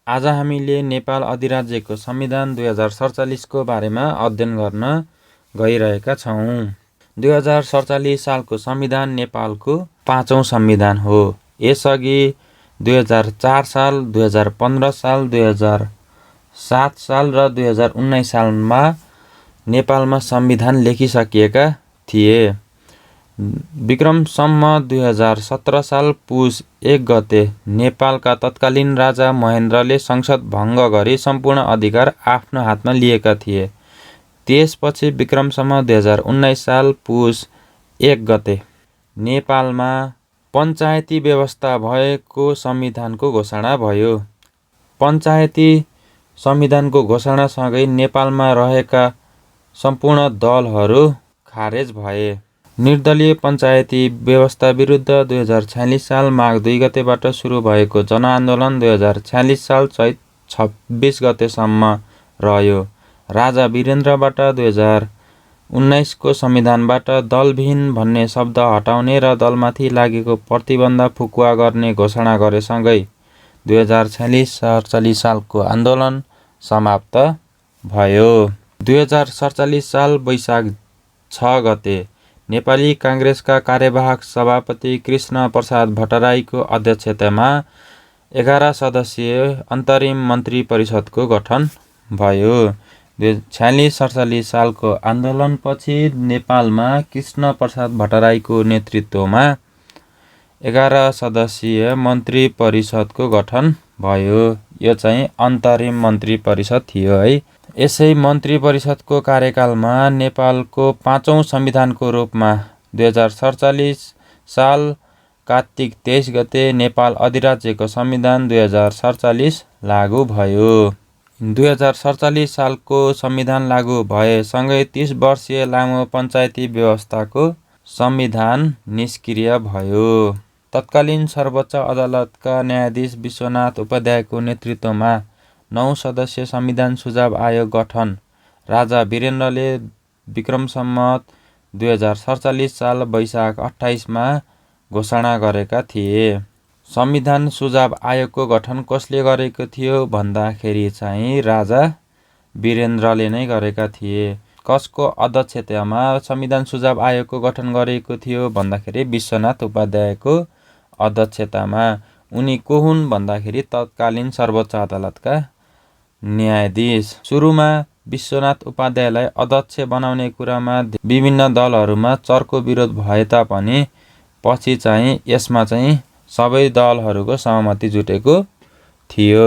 आज हामीले नेपाल अधिराज्यको संविधान 2047 को बारेमा अध्ययन गर्न गइरहेका छौँ। 2047 सालको संविधान नेपालको 5औं संविधान हो। यसअघि 2004 साल, 2015 साल, 2007 साल र 2019 सालमा नेपालमा संविधान लेखिसकिएका थिए। विक्रम सम्वत 2017 साल पुस 1 गते नेपालका तत्कालीन राजा महेन्द्रले संसद भङ्ग गरी सम्पूर्ण अधिकार आफ्नो हातमा लिएका थिए। त्यसपछि विक्रम सम्वत 2019 साल पुस 1 गते नेपालमा पञ्चायती व्यवस्था भएको संविधानको घोषणा भयो। पञ्चायती संविधानको घोषणासँगै नेपालमा रहेका सम्पूर्ण दलहरू खारेज भए। निर्दलीय पञ्चायती व्यवस्था विरुद्ध 2046 साल माघ 2 गतेबाट सुरु भएको जनआन्दोलन 2046 साल चैत 26 गतेसम्म रह्यो। राजा वीरेन्द्रबाट 2019 को संविधानबाट दलविहीन भन्ने शब्द हटाउने र दलमाथि लागेको प्रतिबन्ध फुकुवा गर्ने घोषणा गरेसँगै 2046-47 सालको आन्दोलन समाप्त भयो। 2047 साल वैशाख 6 गते नेपाली काङ्ग्रेसका कार्यवाहक सभापति कृष्ण प्रसाद भट्टराईको अध्यक्षतामा 11 सदस्यीय अन्तरिम मन्त्री परिषदको गठन भयो। 2046-47 सालको आन्दोलनपछि नेपालमा कृष्ण प्रसाद भट्टराईको नेतृत्वमा 11 सदस्यीय मन्त्री परिषदको गठन भयो। यो चाहिँ अन्तरिम मन्त्री परिषद थियो है। यसै मन्त्री परिषदको कार्यकालमा नेपालको 5औं संविधानको रूपमा 2047 साल कार्तिक 23 गते नेपाल अधिराज्यको संविधान 2047 लागू भयो। 2047 सालको संविधान लागू भएसँगै 30 वर्षीय लामो पञ्चायती व्यवस्थाको संविधान निष्क्रिय भयो। तत्कालीन सर्वोच्च अदालतका न्यायाधीश विश्वनाथ उपाध्यायको नेतृत्वमा 9 सदस्यीय संविधान सुझाव आयोग गठन राजा वीरेन्द्रले विक्रम सम्वत 2047 साल वैशाख 28 मा घोषणा गरेका थिए। संविधान सुझाव आयोगको गठन कसले गरेको थियो भन्दाखेरि चाहिँ राजा वीरेन्द्रले नै गरेका थिए। कसको अध्यक्षतामा संविधान सुझाव आयोगको गठन गरेको थियो भन्दाखेरि विश्वनाथ उपाध्यायको अध्यक्षतामा। उनी को हुन् भन्दाखेरि तत्कालीन सर्वोच्च अदालतका न्यायाधीश। सुरुमा विश्वनाथ उपाध्यायलाई अध्यक्ष बनाउने कुरामा विभिन्न दलहरूमा चर्को विरोध भए तापनि पछि चाहिँ यसमा चाहिँ सबै दलहरूको सहमति जुटेको थियो।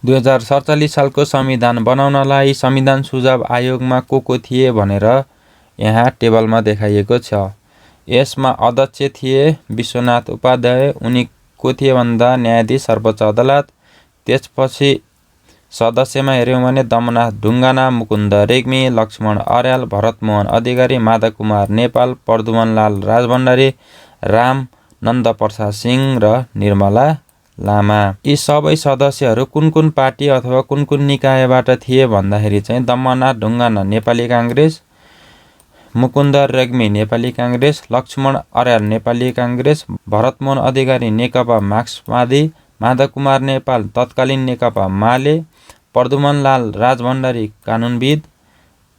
2047 सालको संविधान बनाउनलाई संविधान सुझाव आयोगमा को थिए भनेर यहाँ टेबलमा देखाइएको छ। यसमा अध्यक्ष थिए विश्वनाथ उपाध्याय। उनी को थिए भन्दा न्यायाधीश सर्वोच्च अदालत। त्यसपछि सदस्यमा हेऱ्यौँ भने दमनाथ ढुङ्गाना, मुकुन्द रेग्मी, लक्ष्मण अर्याल, भरतमोहन अधिकारी, माधव कुमार नेपाल, प्रद्युमनलाल राजभण्डारी, राम नन्द प्रसाद सिंह र निर्मला लामा। यी सबै सदस्यहरू कुन कुन पार्टी अथवा कुन कुन निकायबाट थिए भन्दाखेरि चाहिँ दमनाथ ढुङ्गाना नेपाली काङ्ग्रेस, मुकुन्द रेग्मी नेपाली काङ्ग्रेस, लक्ष्मण अर्याल नेपाली काङ्ग्रेस, भरतमोहन अधिकारी नेकपा मार्क्सवादी, माधव कुमार नेपाल तत्कालीन नेकपा माले, प्रद्युमनलाल राजभण्डारी कानुनविद,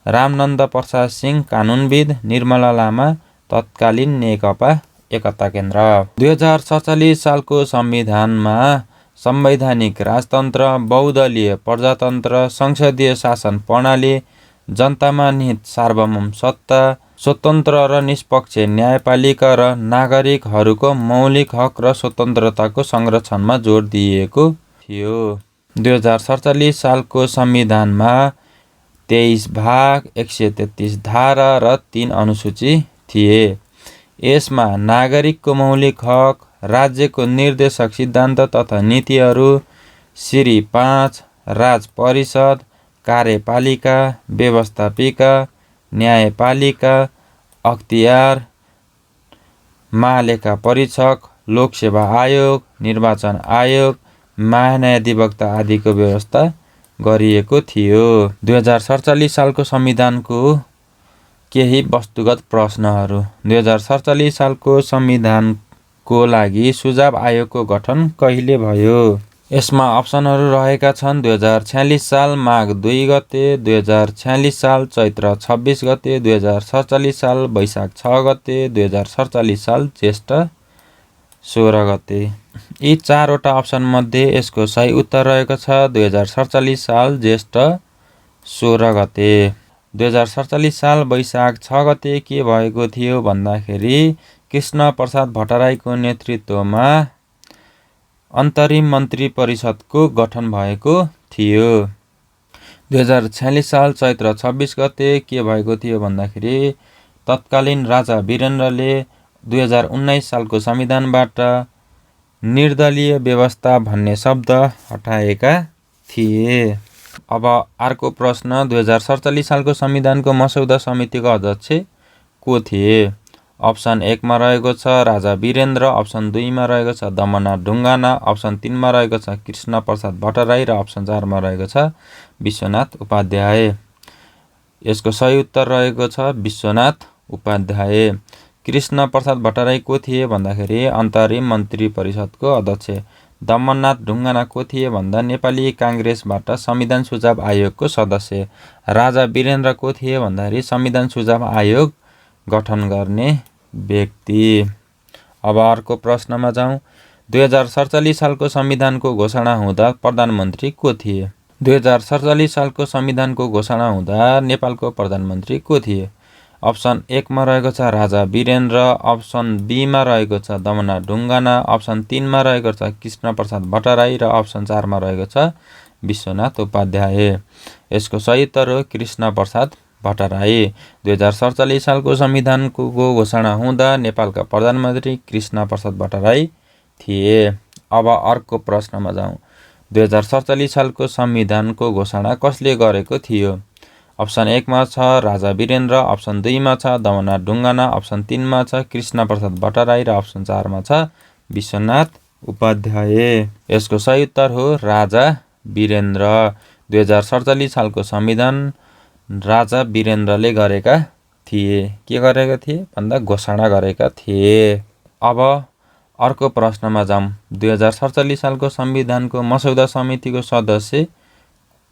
रामनन्द प्रसाद सिंह कानुनविद, निर्मला लामा तत्कालीन नेकपा एकता केन्द्र। 2047 सालको संविधानमा संवैधानिक राजतन्त्र, बहुदलीय प्रजातन्त्र, संसदीय शासन प्रणाली, जनतामा निहित सार्वभौम सत्ता, स्वतन्त्र र निष्पक्ष न्यायपालिका र नागरिकहरूको मौलिक हक र स्वतन्त्रताको संरक्षणमा जोड दिएको थियो। 2047 सालको संविधानमा 23 भाग, 133 धारा र 3 अनुसूची थिए। यसमा नागरिकको मौलिक हक, राज्यको निर्देशक सिद्धान्त तथा नीतिहरू, श्री 5, राज परिषद, कार्यपालिका, व्यवस्थापिका, न्यायपालिका, अख्तियार, महालेखा परीक्षक, लोकसेवा आयोग, निर्वाचन आयोग, महान्यायाधिवक्ता आदिको व्यवस्था गरिएको थियो। 2047 सालको संविधानको केही वस्तुगत प्रश्नहरू। 2047 सालको संविधानको लागि सुझाव आयोगको गठन कहिले भयो? यसमा अप्सनहरू रहेका छन् 2046 साल माघ 2 गते, 2046 साल चैत्र 26 गते, 2047 साल वैशाख 6 गते, 2047 साल ज्येष्ठ 16 गते। यी 4वटा अप्सनमध्ये यसको सही उत्तर रहेको छ 2047 साल ज्येष्ठ 16 गते। 2047 साल वैशाख 6 गते के भएको थियो भन्दाखेरि कृष्ण प्रसाद भट्टराईको नेतृत्वमा अन्तरिम मन्त्री परिषदको गठन भएको थियो। 2046 साल चैत्र 26 गते के भएको थियो भन्दाखेरि तत्कालीन राजा वीरेन्द्रले 2019 सालको संविधानबाट निर्दलीय व्यवस्था भन्ने शब्द हटाएका थिए। अब अर्को प्रश्न, 2047 सालको संविधानको मसौदा समितिको अध्यक्ष को थिए? अप्सन 1 मा रहेको छ राजा वीरेन्द्र, अप्सन 2 मा रहेको छ दमनाथ ढुङ्गाना, अप्सन 3 मा रहेको छ कृष्ण प्रसाद भट्टराई र अप्सन 4 मा रहेको छ विश्वनाथ उपाध्याय। यसको सही उत्तर रहेको छ विश्वनाथ उपाध्याय। कृष्ण प्रसाद भट्टराई को थिए भन्दाखेरि अन्तरिम मन्त्री परिषदको अध्यक्ष। दमनाथ ढुङ्गाना को थिए भन्दा नेपाली काङ्ग्रेसबाट संविधान सुझाव आयोगको सदस्य। राजा वीरेन्द्र को थिए भन्दाखेरि संविधान सुझाव आयोग गठन गर्ने व्यक्ति। अब अर्को प्रश्नमा जाउँ। 2047 सालको संविधानको घोषणा हुँदा प्रधानमन्त्री को थिए? 2047 सालको संविधानको घोषणा हुँदा नेपालको प्रधानमन्त्री को थिए? अप्सन 1 मा रहेको छ राजा वीरेन्द्र, अप्सन बी मा रहेको छ दमनाथ ढुङ्गाना, अप्सन 3 मा रहेको छ कृष्ण प्रसाद भट्टराई र अप्सन 4 मा रहेको छ विश्वनाथ उपाध्याय। यसको सही उत्तर हो कृष्ण प्रसाद भट्टराई। 2047 सालको संविधानको घोषणा हुँदा नेपालका प्रधानमन्त्री कृष्ण प्रसाद भट्टराई थिए। अब अर्को प्रश्नमा जाउँ। 2047 सालको संविधानको घोषणा कसले गरेको थियो? अप्सन 1 मा छ राजा वीरेन्द्र, अप्सन 2 मा छ दमनाथ ढुङ्गाना, अप्सन 3 मा छ कृष्ण प्रसाद भट्टराई र अप्सन 4 मा छ विश्वनाथ उपाध्याय। यसको सही उत्तर हो राजा वीरेन्द्र। 2047 सालको संविधान राजा वीरेन्द्रले गरेका थिए। के गरेका थिए भन्दा घोषणा गरेका थिए। अब अर्को प्रश्नमा जाउँ। 2047 सालको संविधानको मसौदा समितिको सदस्य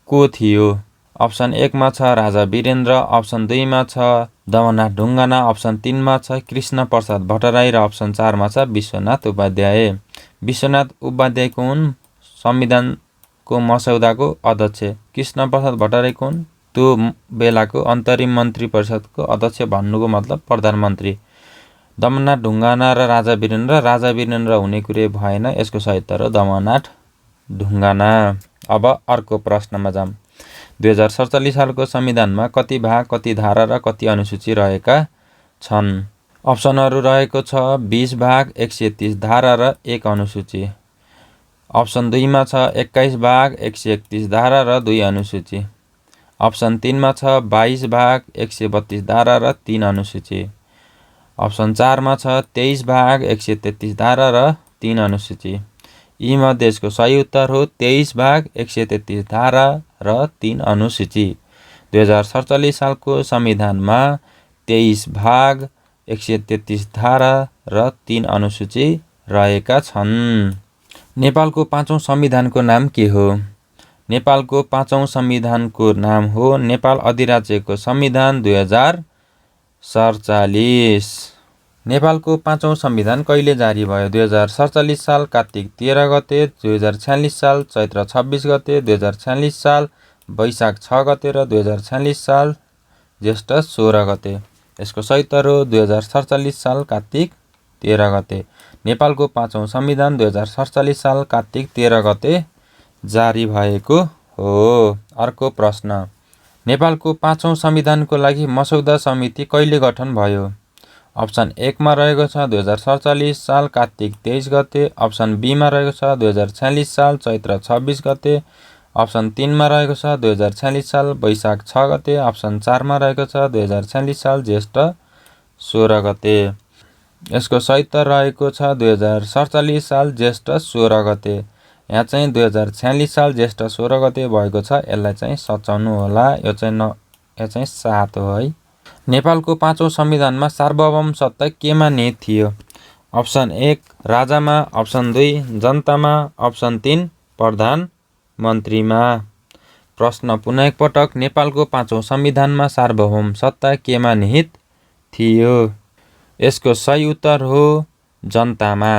को थियो? अप्सन 1 मा छ राजा वीरेन्द्र, अप्सन 2 मा छ दमनाथ ढुङ्गाना, अप्सन 3 मा छ कृष्ण प्रसाद भट्टराई र अप्सन 4 मा छ विश्वनाथ उपाध्याय। विश्वनाथ उपाध्याय हुन् संविधानको मसौदाको अध्यक्ष। कृष्ण प्रसाद भट्टराई हुन् त्यो बेलाको अन्तरिम मन्त्री परिषदको अध्यक्ष भन्नुको मतलब प्रधानमन्त्री। दमनाथ ढुङ्गाना र राजा वीरेन्द्र हुने कुरै भएन। यसको सही उत्तर हो दमनाथ ढुङ्गाना। अब अर्को प्रश्नमा जाउँ। 2047 सालको संविधानमा कति भाग, कति धारा र कति अनुसूची रहेका छन्? अप्सनहरू रहेको छ 20 भाग, 130 धारा र 1 अनुसूची। अप्सन 2 मा छ 21 भाग, 131 धारा र 2 अनुसूची। अप्सन 3 मा छ 22 भाग, 132 धारा र 3 अनुसूची। अप्सन 4 मा छ 23 भाग, 133 धारा र 3 अनुसूची। यीमध्ये यसको सही उत्तर हो 23 भाग, 133 धारा र 3 अनुसूची। 2047 सालको संविधानमा 23 भाग, 133 धारा र 3 अनुसूची रहेका छन्। नेपालको 5औं संविधानको नाम के हो? नेपालको 5औं संविधानको नाम हो नेपाल अधिराज्यको संविधान 2047। नेपालको 5औं संविधान कहिले जारी भयो? 2047 साल कार्तिक 13 गते, 2046 साल चैत्र 26 गते, 2046 साल वैशाख 6 गते र 2046 साल ज्येष्ठ 16 गते। यसको सही उत्तर हो 2047 साल कार्तिक 13 गते। नेपालको 5औं संविधान 2047 साल कार्तिक 13 गते जारी भएको हो। अर्को प्रश्न। नेपालको 5औं संविधानको लागि मसौदा समिति कहिले गठन भयो? अप्सन 1 मा रहेको छ 2047 साल कार्तिक 23 गते, अप्सन बी मा रहेको छ 2046 साल चैत्र 26 गते, अप्सन 3 मा रहेको छ 2046 साल वैशाख 6 गते, अप्सन 4 मा रहेको छ 2046 साल ज्येष्ठ 16 गते। यसको सही उत्तर रहेको छ 2047 साल ज्येष्ठ 16 गते। यहाँ चाहिँ 2046 साल ज्येष्ठ 16 गते भएको छ। यसलाई चाहिँ सच्याउनु होला। यो चाहिँ 7 हो है। नेपालको 5औं संविधानमा सार्वभौम सत्ता केमा निहित थियो? अप्सन 1 राजामा, अप्सन 2 जनतामा, अप्सन 3 प्रधानमन्त्रीमा। प्रश्न पुनः एकपटक, नेपालको 5औं संविधानमा सार्वभौम सत्ता केमा निहित थियो? यसको सही उत्तर हो जनतामा।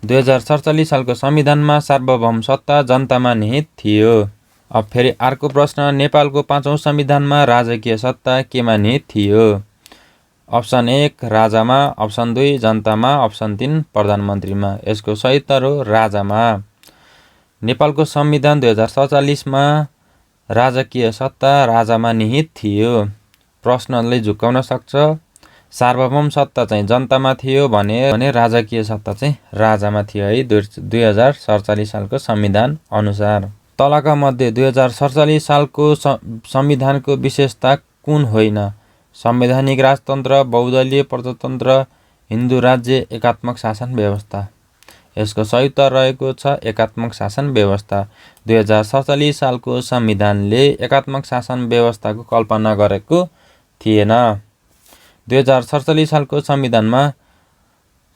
2047 सालको संविधानमा सार्वभौम सत्ता जनतामा निहित थियो। अब फेरि अर्को प्रश्न, नेपालको 5औं संविधानमा राजकीय सत्ता केमा निहित थियो? अप्सन 1 राजामा, अप्सन 2 जनतामा, अप्सन 3 प्रधानमन्त्रीमा। यसको सही उत्तर हो राजामा। नेपालको संविधान 2047 मा राजकीय सत्ता राजामा निहित थियो। प्रश्नले झुक्काउन सक्छ, सार्वभौम सत्ता चाहिँ जनतामा थियो भने राजकीय सत्ता चाहिँ राजामा थियो है 2047 सालको संविधान अनुसार। तलका मध्ये 2047 सालको संविधानको विशेषता कुन होइन? संवैधानिक राजतन्त्र, बहुदलीय प्रजातन्त्र, हिन्दू राज्य, एकात्मक शासन व्यवस्था। यसको सही उत्तर रहेको छ एकात्मक शासन व्यवस्था। 2047 सालको संविधानले एकात्मक शासन व्यवस्थाको कल्पना गरेको थिएन। 2047 सालको संविधानमा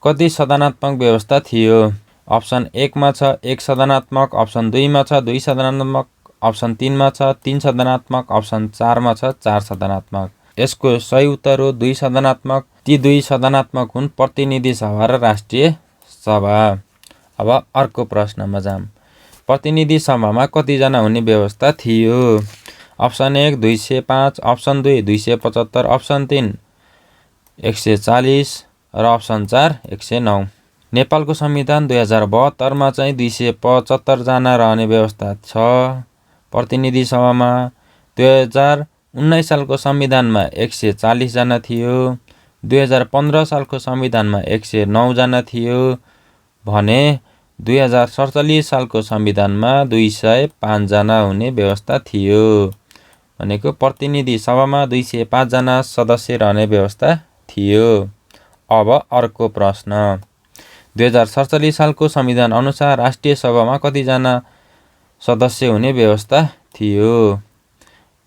कति सदनात्मक व्यवस्था थियो? अप्सन 1 मा छ 1 सदनात्मक, अप्सन 2 मा छ 2 सदनात्मक, अप्सन 3 मा छ 3 सदनात्मक, अप्सन 4 मा छ 4 सदनात्मक। यसको सही उत्तर हो 2 सदनात्मक। ती 2 सदनात्मक हुन् प्रतिनिधि सभा र राष्ट्रिय सभा। अब अर्को प्रश्नमा जाम। प्रतिनिधि सभामा कतिजना हुने व्यवस्था थियो? अप्सन 1 205, अप्सन 2 275, अप्सन 3 140 र अप्सन 4 109। नेपालको संविधान 2072 मा चाहिँ 275 जना रहने व्यवस्था छ प्रतिनिधि सभामा। 2019 सालको संविधानमा 140 जना थियो। 2015 सालको संविधानमा 109 जना थियो भने 2047 सालको संविधानमा 205 जना हुने व्यवस्था थियो। भनेको प्रतिनिधि सभामा 205 जना सदस्य रहने व्यवस्था थियो। अब अर्को प्रश्न, 2047 सालको संविधान अनुसार राष्ट्रिय सभामा कतिजना सदस्य हुने व्यवस्था थियो?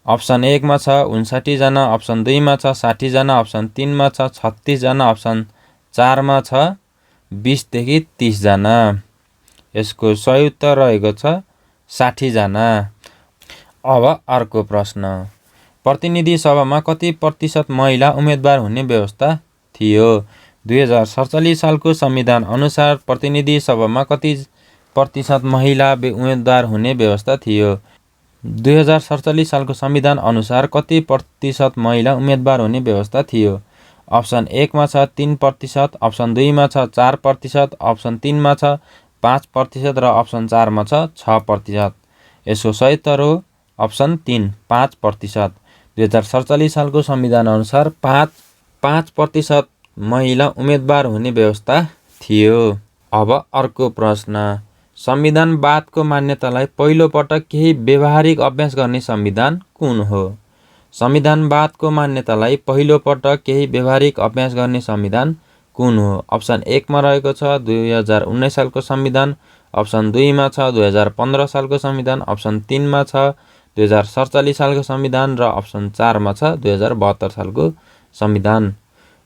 अप्सन 1 मा छ 59 जना, अप्सन 2 मा छ 60 जना, अप्सन 3 मा छ 36 जना, अप्सन 4 मा छ 20 देखि 30 जना। यसको सही उत्तर रहेको छ 60 जना। अब अर्को प्रश्न, प्रतिनिधि सभामा कति प्रतिशत महिला उम्मेदवार हुने व्यवस्था थियो? 2047 सालको संविधान अनुसार प्रतिनिधि सभामा कति प्रतिशत महिला उम्मेदवार हुने व्यवस्था थियो? 2047 सालको संविधान अनुसार कति प्रतिशत महिला उम्मेदवार हुने व्यवस्था थियो? अप्सन 1 मा छ 3%, अप्सन 2 मा छ 4%, अप्सन 3 मा छ 5% र अप्सन 4 मा छ 6%। यसको सही उत्तर हो अप्सन 3 5%। 2047 सालको संविधान अनुसार 5% महिला उम्मेदवार हुने व्यवस्था थियो। अब अर्को प्रश्न, संविधानवादको मान्यतालाई पहिलो पटक केही व्यवहारिक अभ्यास गर्ने संविधान कुन हो? संविधानवादको मान्यतालाई पहिलो पटक केही व्यवहारिक अभ्यास गर्ने संविधान कुन हो? अप्सन 1 मा रहेको छ 2019 सालको संविधान, अप्सन 2 मा छ 2015 सालको संविधान, अप्सन 3 मा छ 2047 सालको संविधान र अप्सन 4 मा छ 2072 सालको संविधान।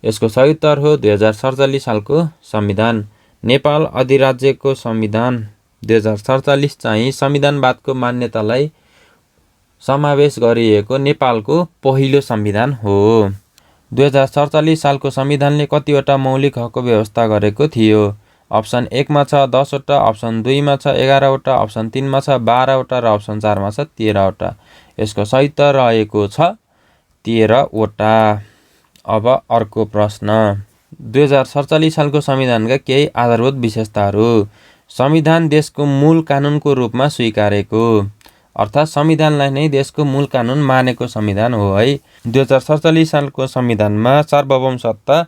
यसको सही उत्तर हो 2047 सालको संविधान। नेपाल अधिराज्यको संविधान 2047 चाहिँ संविधानवादको मान्यतालाई समावेश गरिएको नेपालको पहिलो संविधान हो। 2047 सालको संविधानले कतिवटा मौलिक हकको व्यवस्था गरेको थियो? अप्सन 1 मा छ 10 वटा, अप्सन 2 मा छ 11 वटा, अप्सन 3 मा छ 12 वटा र अप्सन 4 मा छ 13 वटा। यसको सही उत्तर रहेको छ 13 वटा। अब अर्को प्रश्न, 2047 सालको संविधानका केही आधारभूत विशेषताहरू। संविधान देशको मूल कानुनको रूपमा स्वीकारेको, अर्थात् संविधानलाई नै देशको मूल कानुन मानेको संविधान हो है। 2047 सालको संविधानमा सार्वभौम सत्ता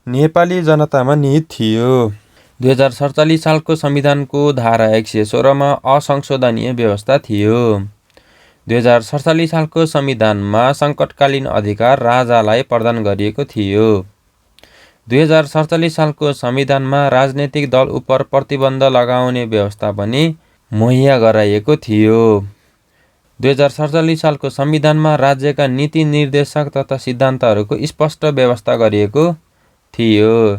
नेपाली जनतामा निहित थियो। 2047 सालको संविधानको धारा 116 मा असंशोधनीय व्यवस्था थियो। 2047 सालको संविधानमा सङ्कटकालीन अधिकार राजालाई प्रदान गरिएको थियो। 2047 सालको संविधानमा राजनैतिक दल उप प्रतिबन्ध लगाउने व्यवस्था पनि मुहैया गराइएको थियो। 2047 सालको संविधानमा राज्यका नीति निर्देशक तथा सिद्धान्तहरूको स्पष्ट व्यवस्था गरिएको थियो।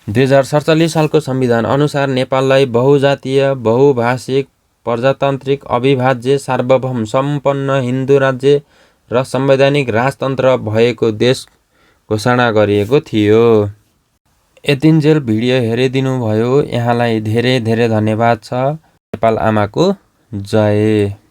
2047 सालको संविधान अनुसार नेपाललाई बहुजातीय, बहुभाषिक, प्रजातान्त्रिक अविभाज्य सार्वभौम सम्पन्न हिन्दू राज्य र संवैधानिक राजतन्त्र भएको देश घोषणा गरिएको थियो। यतिन्जेल भिडियो हेरिदिनु भयो। यहाँलाई धेरै धेरै धन्यवाद छ। नेपाल आमाको जय।